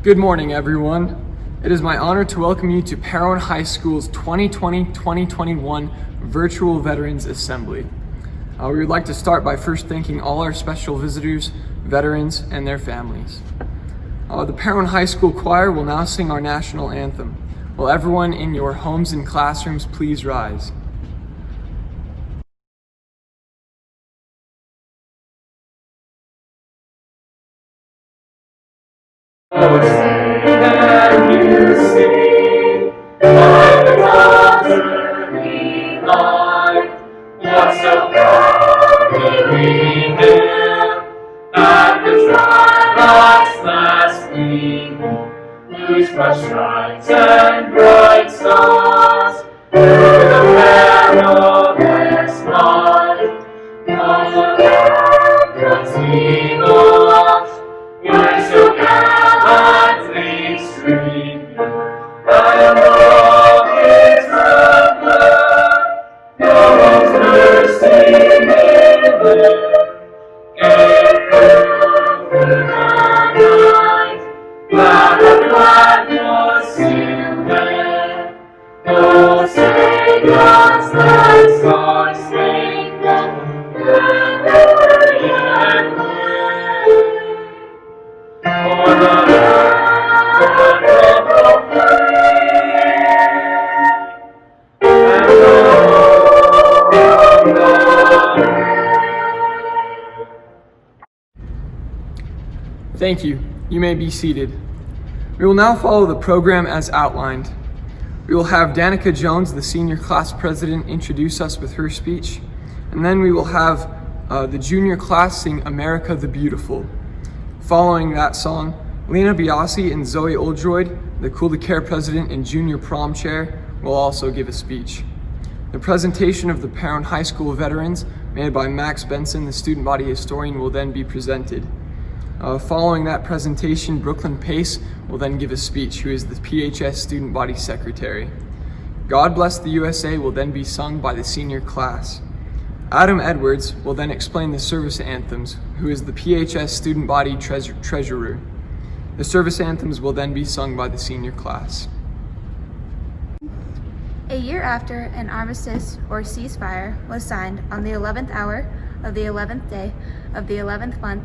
Good morning, everyone. It is my honor to welcome you to Parowan High School's 2020-2021 Virtual Veterans Assembly. We would like to start by first thanking all our special visitors, veterans, and their families. The Parowan High School Choir will now sing our national anthem. Will everyone in your homes and classrooms please rise? Oh, say that you sing, like the daughtering light, what so proudly hail, at the twilight's last gleaming, whose fresh stripes and bright stars, through the perilous night, all the battles we lost, were so gallantly streaming, and all his blood, no one's mercy may live, gave proof through the night, glad the flag was still there. Oh, say God's light stars spangled, glory and light. For the land of Thank you. You may be seated. We will now follow the program as outlined. We will have Danica Jones, the senior class president, introduce us with her speech, and then we will have the junior class sing America the Beautiful. Following that song, Lena Biasi and Zoe Oldroyd, the Cool to Care president and junior prom chair, will also give a speech. The presentation of the Parowan High School veterans, made by Max Benson, the student body historian, will then be presented. Following that presentation, Brooklyn Pace will then give a speech, who is the PHS student body secretary. God Bless the USA will then be sung by the senior class. Adam Edwards will then explain the service anthems, who is the PHS student body treasurer. The service anthems will then be sung by the senior class. A year after an armistice or ceasefire was signed on the 11th hour of the 11th day of the 11th month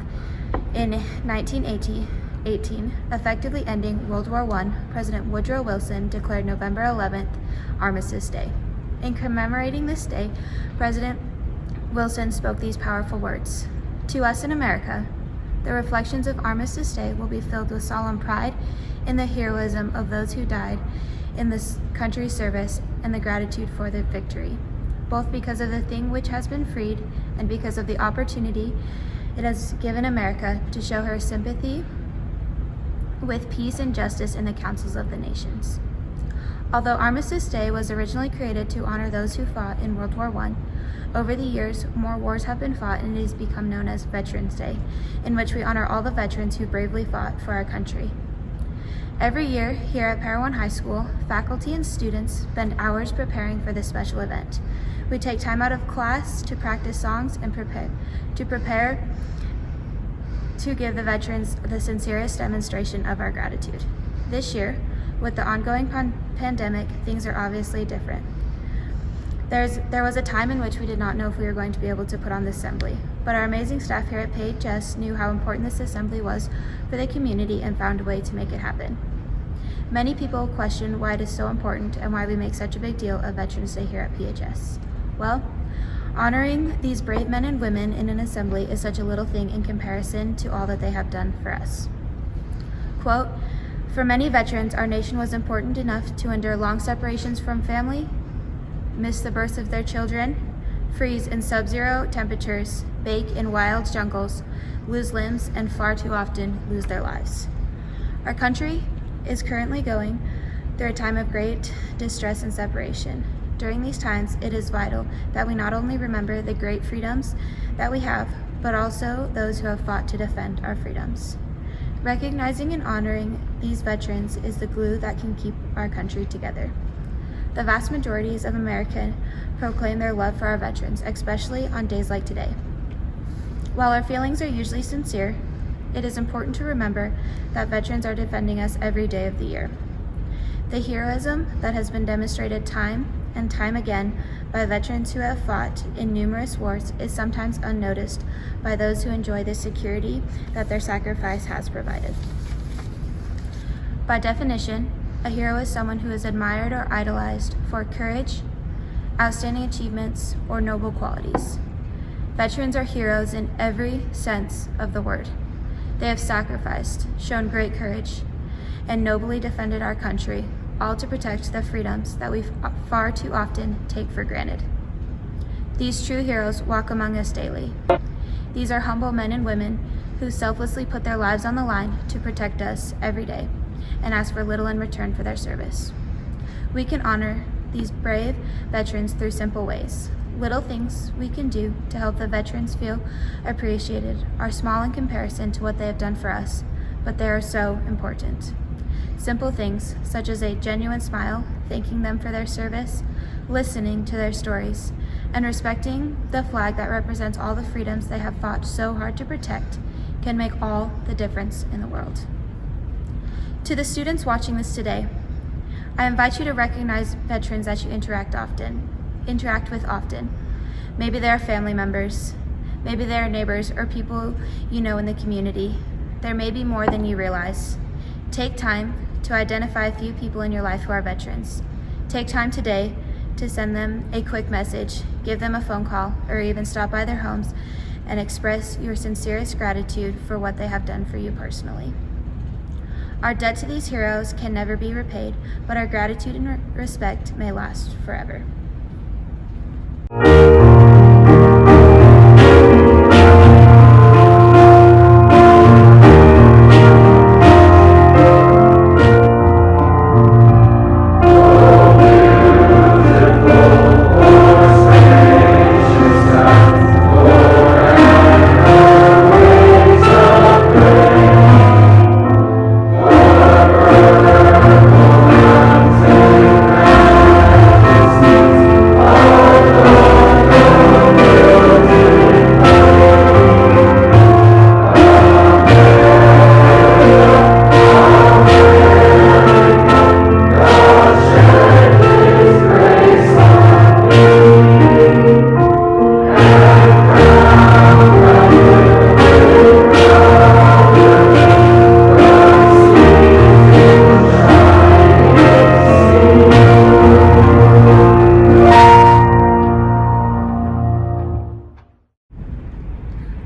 in 1918, effectively ending World War I, President Woodrow Wilson declared November 11th Armistice Day. In commemorating this day, President Wilson spoke these powerful words: "To us in America, the reflections of Armistice Day will be filled with solemn pride in the heroism of those who died in this country's service and the gratitude for the victory, both because of the thing which has been freed and because of the opportunity it has given America to show her sympathy with peace and justice in the councils of the nations." Although Armistice Day was originally created to honor those who fought in World War I, over the years, more wars have been fought and it has become known as Veterans Day, in which we honor all the veterans who bravely fought for our country. Every year, here at Parowan High School, faculty and students spend hours preparing for this special event. We take time out of class to practice songs and prepare to give the veterans the sincerest demonstration of our gratitude. This year, with the ongoing pandemic, things are obviously different. There was a time in which we did not know if we were going to be able to put on this assembly, but our amazing staff here at PHS knew how important this assembly was for the community and found a way to make it happen. Many people question why it is so important and why we make such a big deal of Veterans Day here at PHS. Well, honoring these brave men and women in an assembly is such a little thing in comparison to all that they have done for us. Quote, "For many veterans, our nation was important enough to endure long separations from family, miss the births of their children, freeze in sub-zero temperatures, bake in wild jungles, lose limbs, and far too often lose their lives. Our country is currently going through a time of great distress and separation. During these times, it is vital that we not only remember the great freedoms that we have, but also those who have fought to defend our freedoms. Recognizing and honoring these veterans is the glue that can keep our country together. The vast majorities of Americans proclaim their love for our veterans, especially on days like today. While our feelings are usually sincere, it is important to remember that veterans are defending us every day of the year. The heroism that has been demonstrated time and time again by veterans who have fought in numerous wars is sometimes unnoticed by those who enjoy the security that their sacrifice has provided. By definition, a hero is someone who is admired or idolized for courage, outstanding achievements, or noble qualities. Veterans are heroes in every sense of the word. They have sacrificed, shown great courage, and nobly defended our country, all to protect the freedoms that we far too often take for granted. These true heroes walk among us daily. These are humble men and women who selflessly put their lives on the line to protect us every day and ask for little in return for their service. We can honor these brave veterans through simple ways. Little things we can do to help the veterans feel appreciated are small in comparison to what they have done for us, but they are so important. Simple things such as a genuine smile, thanking them for their service, listening to their stories, and respecting the flag that represents all the freedoms they have fought so hard to protect can make all the difference in the world. To the students watching this today, I invite you to recognize veterans that you interact with often. Maybe they are family members, maybe they are neighbors or people you know in the community. There may be more than you realize. Take time to identify a few people in your life who are veterans. Take time today to send them a quick message, give them a phone call, or even stop by their homes and express your sincerest gratitude for what they have done for you personally. Our debt to these heroes can never be repaid, but our gratitude and respect may last forever.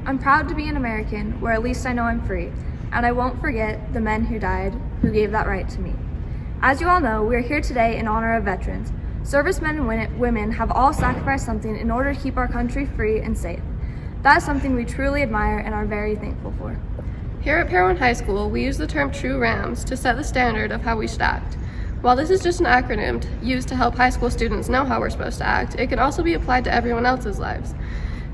I'm proud to be an American, where at least I know I'm free, and I won't forget the men who died, who gave that right to me. As you all know, we are here today in honor of veterans. Servicemen and women have all sacrificed something in order to keep our country free and safe. That is something we truly admire and are very thankful for. Here at Parowan High School, we use the term True Rams to set the standard of how we should act. While this is just an acronym used to help high school students know how we're supposed to act, it can also be applied to everyone else's lives.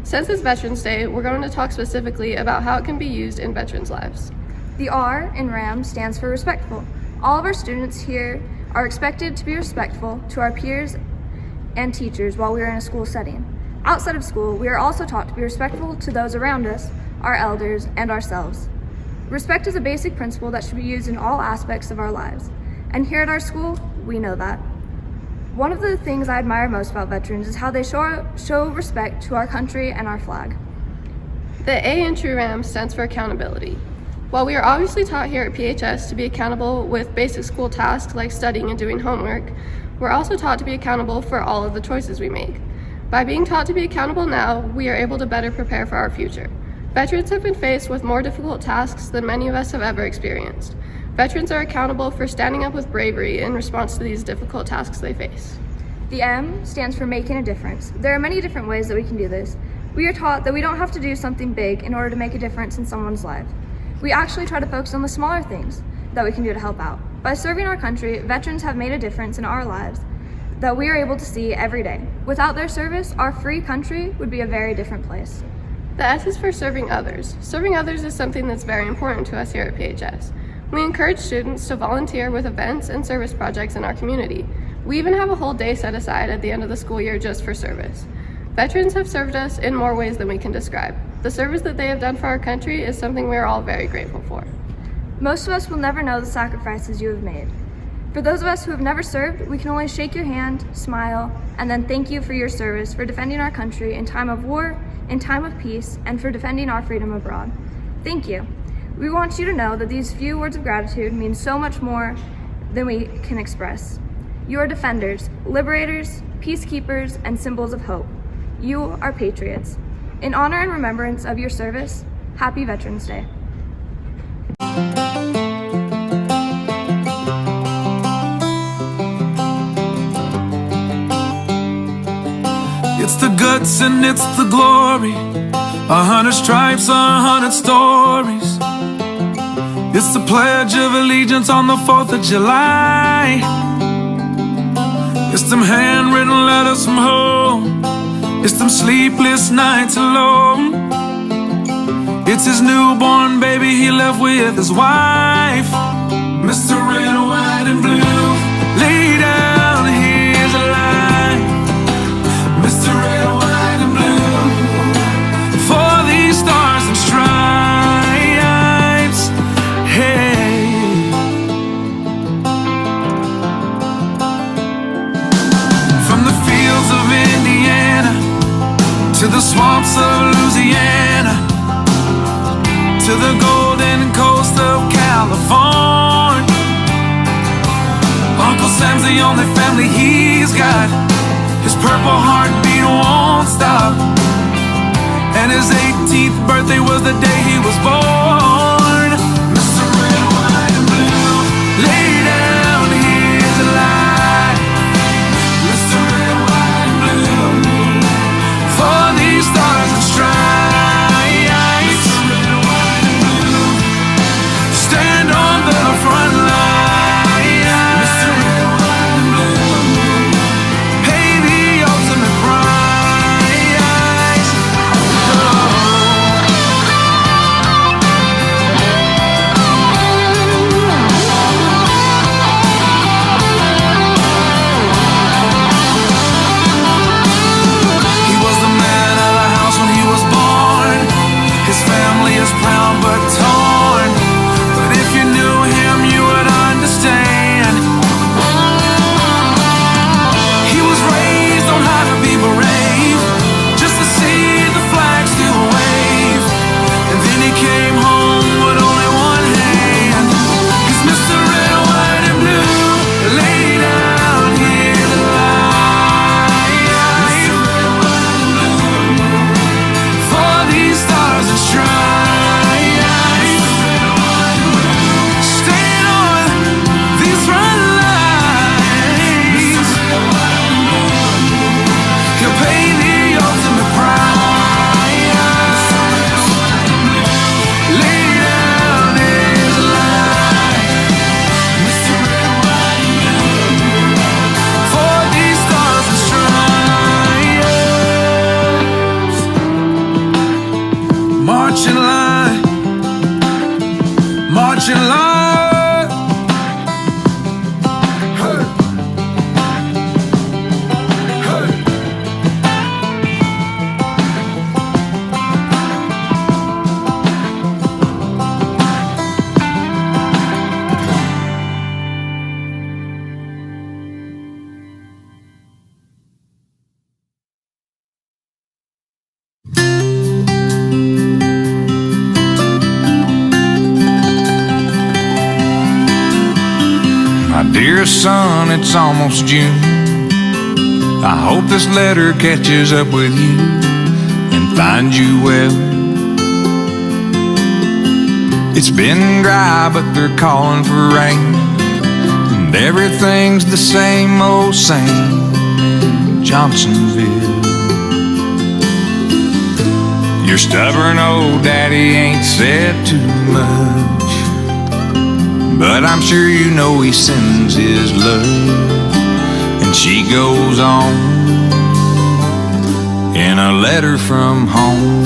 Since it's Veterans Day, we're going to talk specifically about how it can be used in veterans' lives. The R in RAM stands for respectful. All of our students here are expected to be respectful to our peers and teachers while we are in a school setting. Outside of school, we are also taught to be respectful to those around us, our elders, and ourselves. Respect is a basic principle that should be used in all aspects of our lives. And here at our school, we know that. One of the things I admire most about veterans is how they show respect to our country and our flag. The A in True Ram stands for accountability. While we are obviously taught here at PHS to be accountable with basic school tasks like studying and doing homework, we're also taught to be accountable for all of the choices we make. By being taught to be accountable now, we are able to better prepare for our future. Veterans have been faced with more difficult tasks than many of us have ever experienced. Veterans are accountable for standing up with bravery in response to these difficult tasks they face. The M stands for making a difference. There are many different ways that we can do this. We are taught that we don't have to do something big in order to make a difference in someone's life. We actually try to focus on the smaller things that we can do to help out. By serving our country, veterans have made a difference in our lives that we are able to see every day. Without their service, our free country would be a very different place. The S is for serving others. Serving others is something that's very important to us here at PHS. We encourage students to volunteer with events and service projects in our community. We even have a whole day set aside at the end of the school year just for service. Veterans have served us in more ways than we can describe. The service that they have done for our country is something we are all very grateful for. Most of us will never know the sacrifices you have made. For those of us who have never served, we can only shake your hand, smile, and then thank you for your service, for defending our country in time of war, in time of peace, and for defending our freedom abroad. Thank you. We want you to know that these few words of gratitude mean so much more than we can express. You are defenders, liberators, peacekeepers, and symbols of hope. You are patriots. In honor and remembrance of your service, Happy Veterans Day. It's the guts and it's the glory, 100 stripes, 100 stories. It's the Pledge of Allegiance on the 4th of July. It's them handwritten letters from home. It's them sleepless nights alone. It's his newborn baby he left with his wife. Mr. Red, White, and Blue, lay down his life. Mr. Red, White, and Blue, for these stars and stripes. Hey, from the fields of Indiana to the swamps of Louisiana, to the golden coast of California, Uncle Sam's the only family he's got. His purple heartbeat won't stop, and his 18th birthday was the day he was born. Mr. Red, White, and Blue, lay down his life. Mr. Red, White, and Blue, for these stars and stripes. Mr. Red, White, and Blue, stand on the front line. Mr. Red, White, and Blue, pay the ultimate price. He was the man of the house when he was born. His family is proud but torn. But if you knew him, you would understand. He was raised on how to be brave, just to see the flag still wave. And then he came home with only one hand. 'Cause Mr. Red, White, and Blue lay down his life. Mr. Red, White, and Blue, for these stars and stripes. Staying on these front lines. He'll pay the ultimate price. Lay down his life. Mr. Red, White, and Blue, for these stars and stripes. March in line, march in line. Hey. Hey. My dear son, it's almost June. I hope this letter catches up with you and finds you well. It's been dry, but they're calling for rain, and everything's the same old same in Johnsonville. Your stubborn old daddy ain't said too much, but I'm sure you know he sends his love. And she goes on in a letter from home.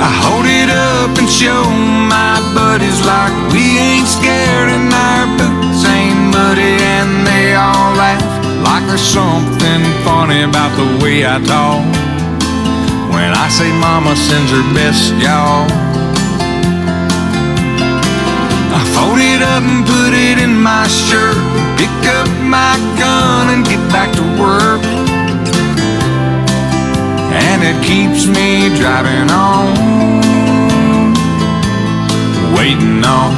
I hold it up and show my buddies like we ain't scared and our boots ain't muddy, and they all laugh like there's something funny about the way I talk. when I say mama sends her best, y'all. I fold it up and put it in my shirt, pick up my gun and get back to work. And it keeps me driving on, waiting on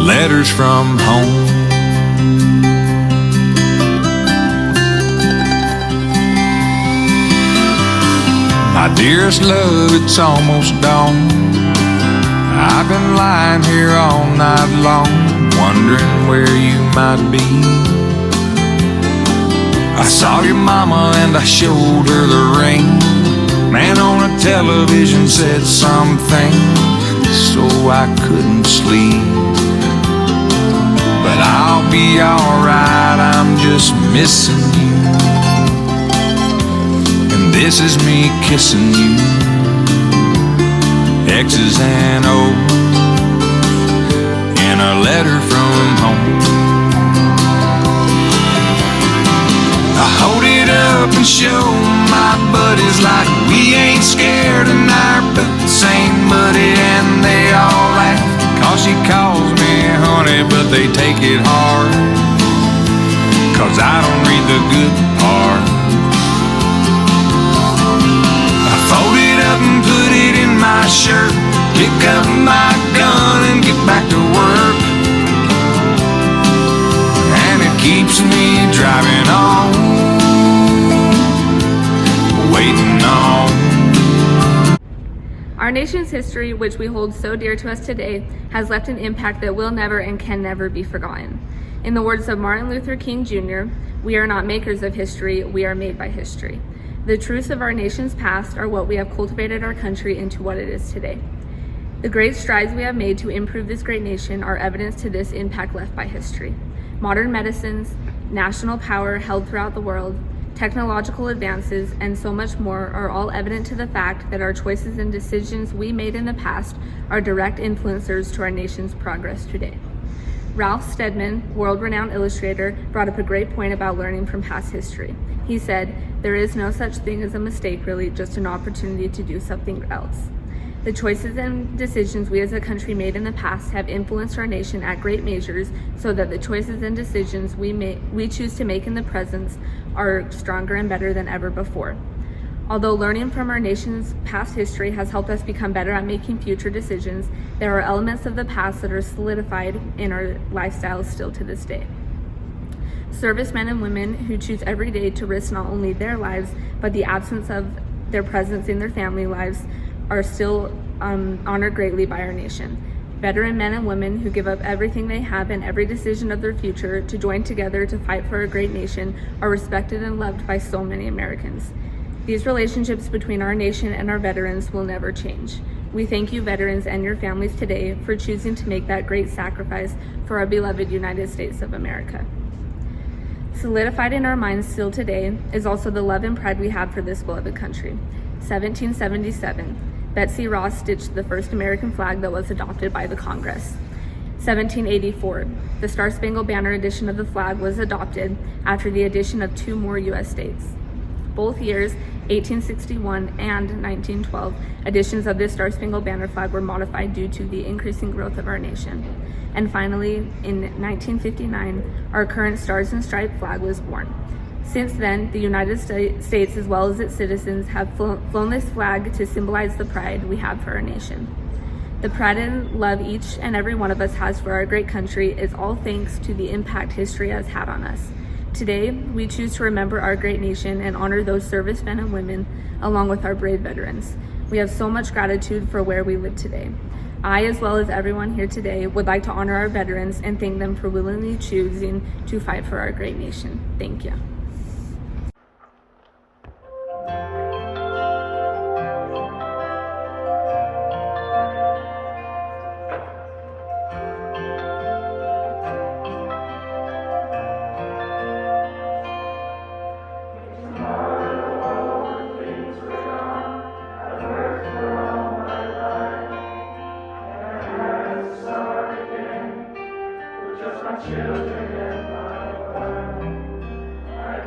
letters from home. My dearest love, it's almost dawn. I've been lying here all night long, wondering where you might be. I saw your mama and I showed her the ring. Man on a television said something, so I couldn't sleep. But I'll be alright, I'm just missing you. And this is me kissing you, X's and O's in a letter from home. I hold it up and show my buddies like we ain't scared, and our boots ain't muddy, and they all laugh. Cause she calls me honey, but they take it hard, cause I don't read the good part. I fold it up and put it in my shirt, pick up my gun and get back to work. And it keeps me driving on, waiting on. Our nation's history, which we hold so dear to us today, has left an impact that will never and can never be forgotten. In the words of Martin Luther King Jr., we are not makers of history, we are made by history. The truths of our nation's past are what we have cultivated our country into what it is today. The great strides we have made to improve this great nation are evidence to this impact left by history. Modern medicines, national power held throughout the world, technological advances, and so much more are all evident to the fact that our choices and decisions we made in the past are direct influencers to our nation's progress today. Ralph Steadman, world-renowned illustrator, brought up a great point about learning from past history. He said, "There is no such thing as a mistake, really, just an opportunity to do something else." The choices and decisions we as a country made in the past have influenced our nation at great measures, so that the choices and decisions we choose to make in the present are stronger and better than ever before. Although learning from our nation's past history has helped us become better at making future decisions, there are elements of the past that are solidified in our lifestyles still to this day. Servicemen and women who choose every day to risk not only their lives, but the absence of their presence in their family lives are still honored greatly by our nation. Veteran men and women who give up everything they have and every decision of their future to join together to fight for a great nation are respected and loved by so many Americans. These relationships between our nation and our veterans will never change. We thank you, veterans, and your families today for choosing to make that great sacrifice for our beloved United States of America. Solidified in our minds still today is also the love and pride we have for this beloved country. 1777, Betsy Ross stitched the first American flag that was adopted by the Congress. 1784, the Star-Spangled Banner edition of the flag was adopted after the addition of 2 more U.S. states. Both years, 1861 and 1912, editions of this Star-Spangled Banner flag were modified due to the increasing growth of our nation. And finally, in 1959, our current Stars and Stripes flag was born. Since then, the United States, as well as its citizens, have flown this flag to symbolize the pride we have for our nation. The pride and love each and every one of us has for our great country is all thanks to the impact history has had on us. Today, we choose to remember our great nation and honor those servicemen and women, along with our brave veterans. We have so much gratitude for where we live today. I, as well as everyone here today, would like to honor our veterans and thank them for willingly choosing to fight for our great nation. Thank you. Children in my life, I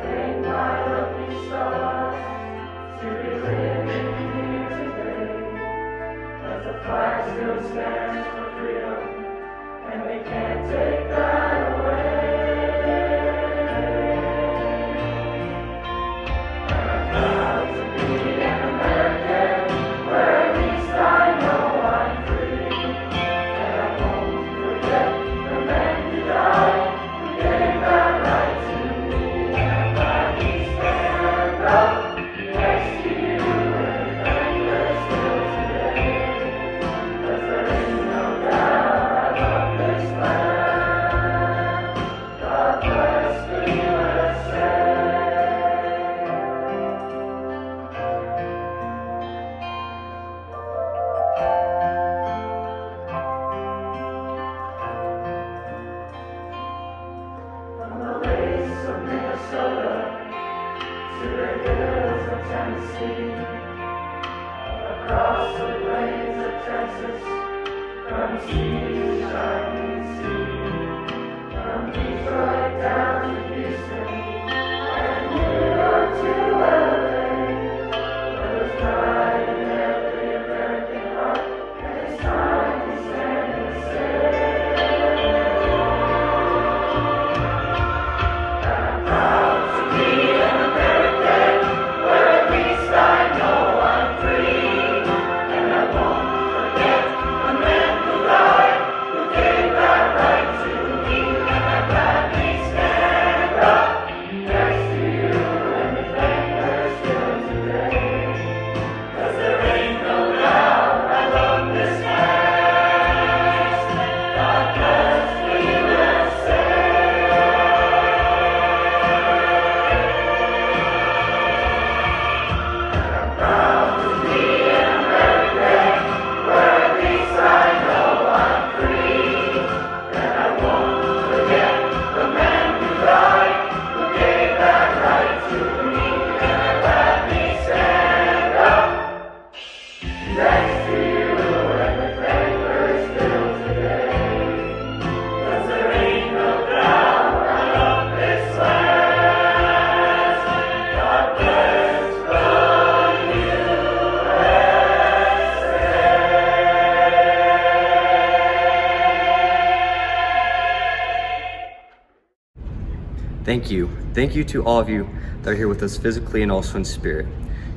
Thank you. Thank you to all of you that are here with us physically and also in spirit.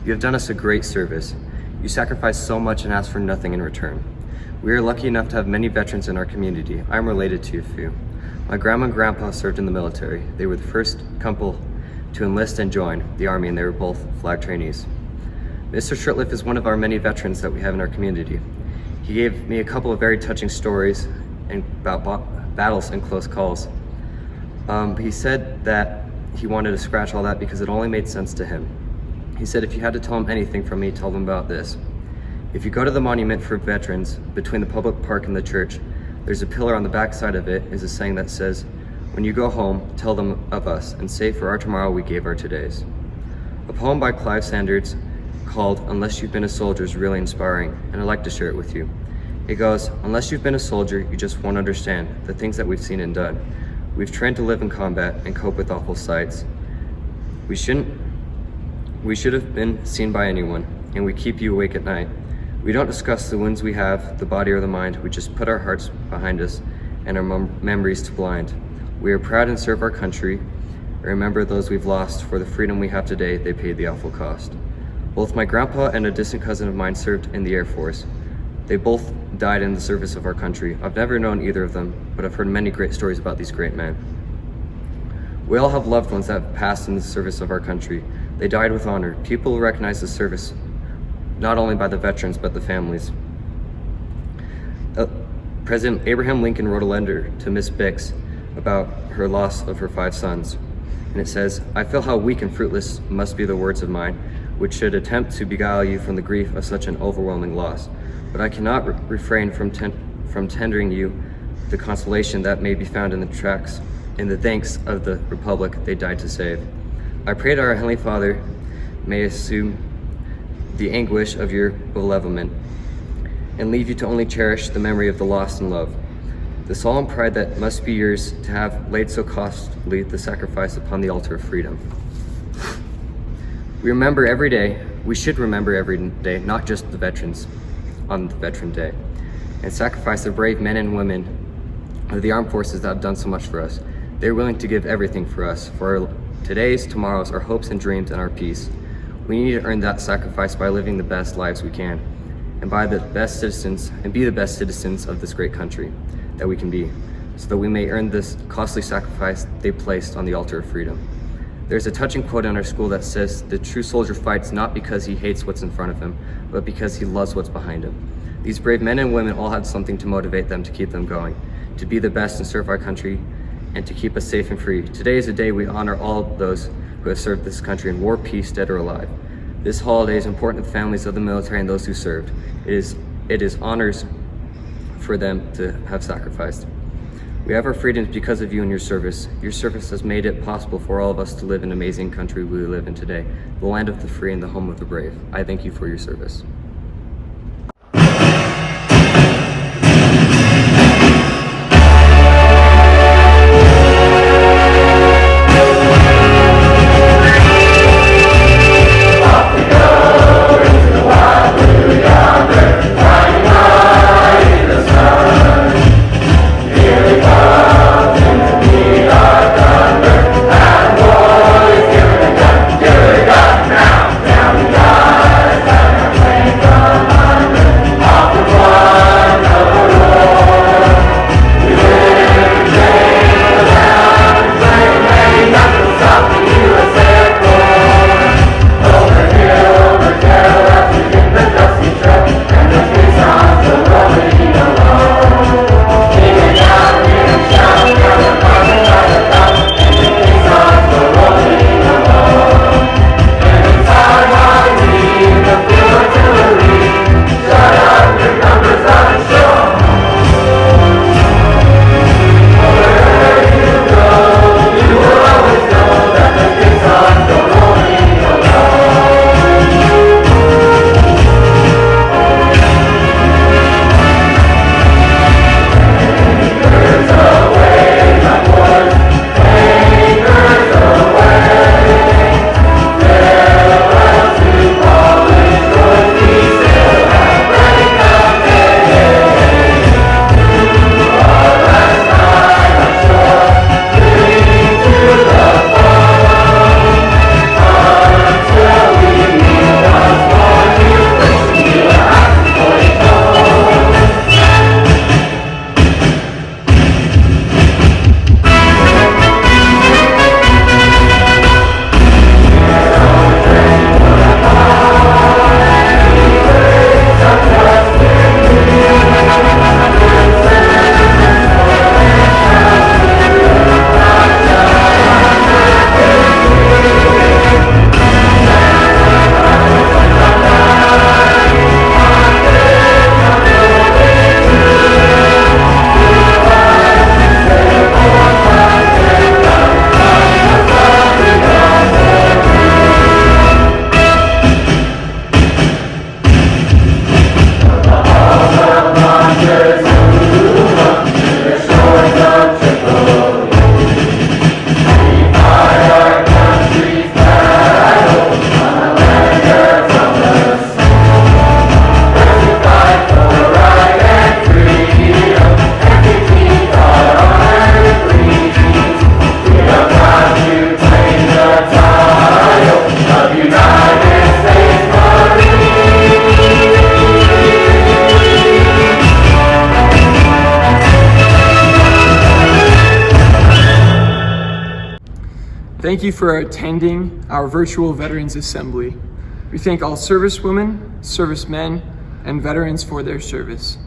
You have done us a great service. You sacrificed so much and asked for nothing in return. We are lucky enough to have many veterans in our community. I am related to a few. My grandma and grandpa served in the military. They were the first couple to enlist and join the Army, and they were both flag trainees. Mr. Shirtliff is one of our many veterans that we have in our community. He gave me a couple of very touching stories about battles and close calls. He said that he wanted to scratch all that because it only made sense to him. He said, if you had to tell him anything from me, tell them about this. If you go to the monument for veterans between the public park and the church, there's a pillar on the back side of it is a saying that says, when you go home, tell them of us and say, for our tomorrow we gave our todays. A poem by Clive Sanders called Unless You've Been a Soldier is really inspiring, and I'd like to share it with you. It goes, unless you've been a soldier, you just won't understand the things that we've seen and done. We've trained to live in combat and cope with awful sights. We should have been seen by anyone, and we keep you awake at night. We don't discuss the wounds we have, the body or the mind. We just put our hearts behind us and our memories to blind. We are proud and serve our country, and remember those we've lost. For the freedom we have today, they paid the awful cost. Both my grandpa and a distant cousin of mine served in the Air Force. They both died in the service of our country. I've never known either of them, but I've heard many great stories about these great men. We all have loved ones that have passed in the service of our country. They died with honor. People recognize the service not only by the veterans, but the families. President Abraham Lincoln wrote a letter to Miss Bix about her loss of her 5 sons. And it says, I feel how weak and fruitless must be the words of mine, which should attempt to beguile you from the grief of such an overwhelming loss. But I cannot refrain from tendering you the consolation that may be found in the thanks of the Republic they died to save. I pray to our Heavenly Father may assume the anguish of your bereavement and leave you to only cherish the memory of the lost and loved. The solemn pride that must be yours to have laid so costly the sacrifice upon the altar of freedom. We should remember every day, not just the veterans on the Veteran Day, and sacrifice the brave men and women of the armed forces that have done so much for us. They're willing to give everything for us, for our today's, tomorrow's, our hopes and dreams, and our peace. We need to earn that sacrifice by living the best lives we can, and be the best citizens of this great country that we can be, so that we may earn this costly sacrifice they placed on the altar of freedom. There's a touching quote in our school that says, the true soldier fights not because he hates what's in front of him, but because he loves what's behind him. These brave men and women all had something to motivate them to keep them going, to be the best and serve our country, and to keep us safe and free. Today is a day we honor all those who have served this country in war, peace, dead or alive. This holiday is important to the families of the military and those who served. It is honors for them to have sacrificed. We have our freedoms because of you and your service. Your service has made it possible for all of us to live in the amazing country we live in today, the land of the free and the home of the brave. I thank you for your service. Thank you for attending our virtual Veterans Assembly. We thank all servicewomen, servicemen, and veterans for their service.